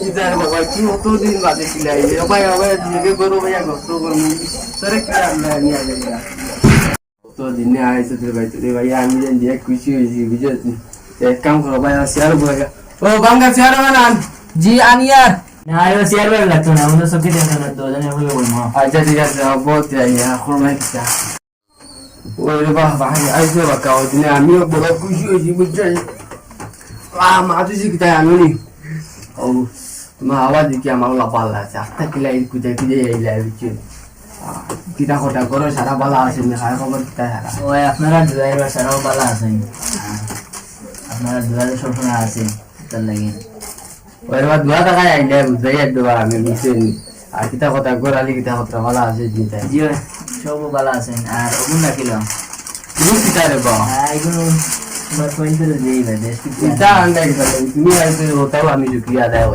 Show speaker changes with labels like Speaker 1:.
Speaker 1: either বাবা কি অতদিন বাদে খিলাই ভাই ভাই দিকে করো ভাইয়া গত করো সরে কি আমরা নিয়ে যাই তো দিনে আইছে তোর ভাই আমি যেন দিয়ে খুশি হইছি বুঝছিস এক কাম করো ভাই শেয়ার বলে ও বাঙ্গা শেয়ার বানান
Speaker 2: জি আনিয়ার না এবার শেয়ার করে লাগতো না আমাদের সবকে টেনশন না দুজনে হলে বলবো
Speaker 1: আচ্ছা ঠিক আছে বহুত ইয়া করমাই কিটা ওরে বাহ ভাই আইছে বাকা ওই দিনে আমিও বড় খুশি হইছি বুঝছিস মা তুই কিটা আনুনি ও মা আওয়াজ কি আমার লাপালা আছে আস্তা কিলাই কুজে কুজে আইলা বুঝছিস কিটা কথা করো সারা বালা আছে না খায় খবর কিটা সারা
Speaker 2: ওই আপনারা ড্রাইভার সারাও ভালো আছেন আপনারা ড্রাইভার সব সময় আছেন তার লাগে
Speaker 1: ওর বাদ দুয়া টাকা আইলে বুঝাই একবার আমি বুঝছেন আর কিটা কথা গোরালি কিটা কথা ভালো আছে জিতা
Speaker 2: জি সব ভালো আছেন আর ওগুন রাখিলাম
Speaker 1: তুমি কিটা রে বা
Speaker 2: এগুলো তোমার পয়েন্ট করে দিই ভাই দেশ
Speaker 1: কিটা আন্দাজ করে তুমি আইতে হতাও আমি শুক্রিয়া আদায়